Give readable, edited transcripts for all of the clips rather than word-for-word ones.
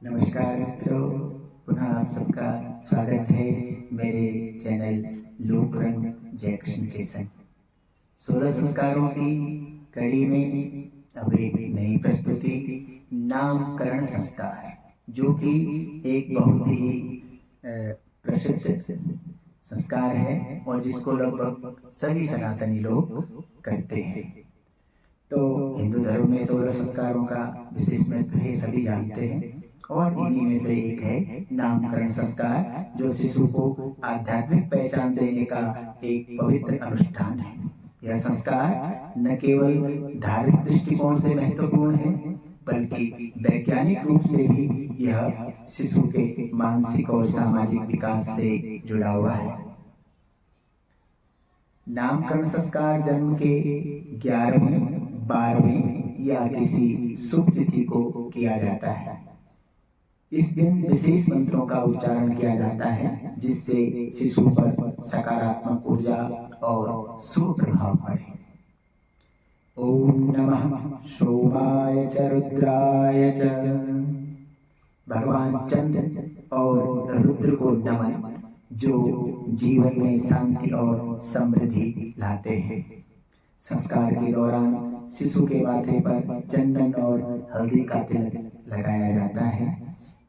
नमस्कार मित्रों, पुनः आप सबका स्वागत है मेरे चैनल लोक रंग जय कृष्ण के संग। 16 संस्कारों की कड़ी में अब एक नई प्रस्तुति, नामकरण संस्कार, जो कि एक बहुत ही प्रसिद्ध संस्कार है और जिसको लगभग सभी सनातनी लोग करते हैं। तो हिंदू धर्म में 16 संस्कारों का विशेष महत्व है, सभी जानते हैं, और इन्हीं में से एक है नामकरण संस्कार, जो शिशु को आध्यात्मिक पहचान देने का एक पवित्र अनुष्ठान है। यह संस्कार न केवल धार्मिक दृष्टिकोण से महत्वपूर्ण है, बल्कि वैज्ञानिक रूप से भी यह शिशु के मानसिक और सामाजिक विकास से जुड़ा हुआ है। नामकरण संस्कार जन्म के 11वें, 12वें या किसी शुभ तिथि को किया जाता है। इस दिन विशेष मंत्रों का उच्चारण किया जाता है, जिससे शिशु पर सकारात्मक ऊर्जा और शुभ प्रभाव पड़े। ओम नमः सोमाय च रुद्राय च। भगवान चंद्र और रुद्र को नमन, जो जीवन में शांति और समृद्धि लाते हैं। संस्कार के दौरान शिशु के माथे पर चंदन और हल्दी का तिलक लगाया जाता है।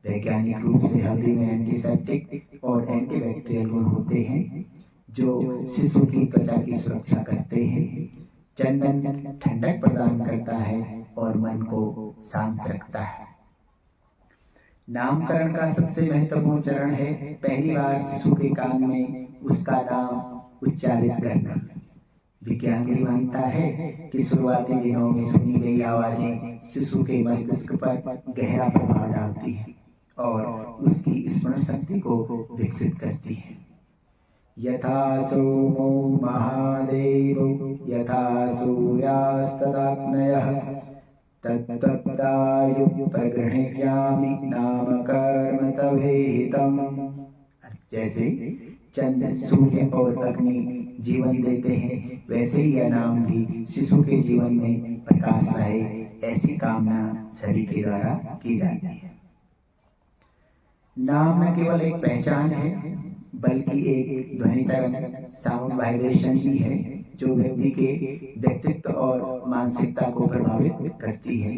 वैज्ञानिक रूप से हल्दी में एंटीसेप्टिक और एंटीबैक्टीरियल गुण होते हैं, जो शिशु की त्वचा की सुरक्षा करते हैं। चंदन ठंडक प्रदान करता है और मन को शांत रखता है। नामकरण का सबसे महत्वपूर्ण चरण है पहली बार शिशु के कान में उसका नाम उच्चारित करना। विज्ञान भी मानता है कि शुरुआती दिनों में सुनी गई आवाजें शिशु के मस्तिष्क पर गहरा प्रभाव डालती हैं और उसकी स्मरण शक्ति को विकसित करती है। यथा सोमो महादेवो यथा सूर्यास्तदाग्नयः तत्तदायु प्रगृह्णामि नामकर्म तवेहितम्। जैसे चंद्र, सूर्य और अग्नि जीवन देते हैं, वैसे ही यह नाम भी शिशु के जीवन में प्रकाश लाए, ऐसी कामना सभी के द्वारा की जाती है। नाम न केवल एक पहचान है, बल्कि एक ध्वनि तरंग, साउंड वाइब्रेशन भी है, जो व्यक्ति के व्यक्तित्व और मानसिकता को प्रभावित करती है।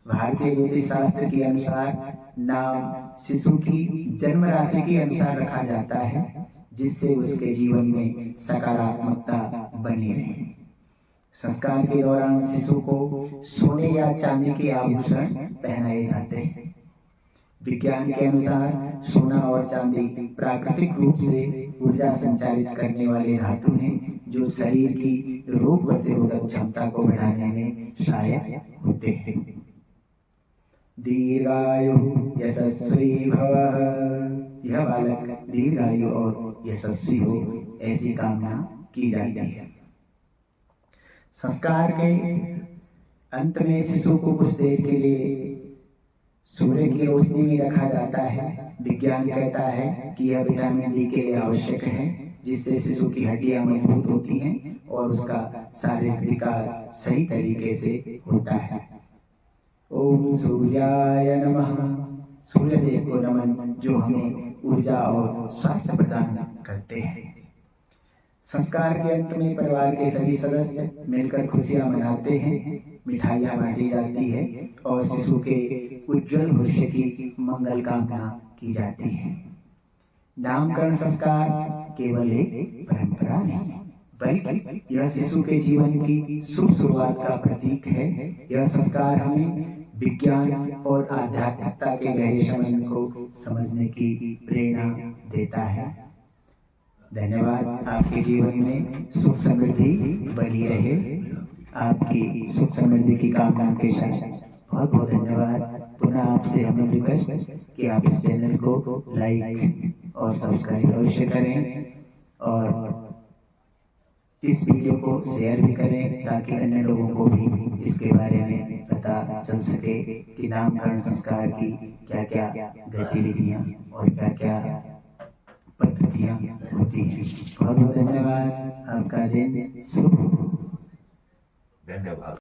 भारतीय ज्योतिष शास्त्र के अनुसार नाम शिशु की जन्म राशि के अनुसार रखा जाता है, जिससे उसके जीवन में सकारात्मकता बनी रहे। संस्कार के दौरान शिशु को सोने या चांदी के आभूषण पहनाए जाते हैं। विज्ञान के अनुसार सोना और चांदी प्राकृतिक रूप से ऊर्जा संचारित करने वाले धातु हैं, जो शरीर की रोग प्रतिरोधक क्षमता को बढ़ाने में सहायक होते हैं। दीर्घायु यशस्वी भव। यह बालक दीर्घायु और यशस्वी हो, ऐसी कामना की जाती है। संस्कार के अंत में शिशु को कुछ देर के लिए सूर्य की रोशनी में रखा जाता है। विज्ञान कहता है कि यह विटामिन डी के लिए आवश्यक है, जिससे शिशु की हड्डियां मजबूत होती हैं और उसका शारीरिक विकास सही तरीके से होता है। ओम सूर्याय नमः। सूर्यदेव को नमन, जो हमें ऊर्जा और स्वास्थ्य प्रदान करते हैं। संस्कार के अंत में परिवार के सभी सदस्य मिलकर खुशियां मनाते हैं, मिठाइयां बांटी जाती है और शिशु के उज्जवल भविष्य की मंगल कामना की जाती है। नामकरण संस्कार केवल एक परंपरा नहीं, बल्कि यह शिशु के जीवन की शुभ शुरुआत का प्रतीक है। यह संस्कार हमें विज्ञान और आध्यात्मिकता के गहरे संबंध को समझने की प्रेरणा देता है। धन्यवाद। आपके जीवन में सुख समृद्धि बनी रहे। आपकी सुख समृद्धि की कामना के साथ बहुत बहुत धन्यवाद। पुनः आपसे हमें रिक्वेस्ट कि आप इस चैनल को लाइक और सब्सक्राइब अवश्य करें और इस वीडियो को शेयर भी करें, ताकि अन्य लोगों को भी इसके बारे में पता चल सके कि नामकरण संस्कार की क्या क्या गतिविधियां और क्या क्या पद्धतियां होती हैं। बहुत बहुत धन्यवाद। आपका दिन शुभ हो। धन्यवाद।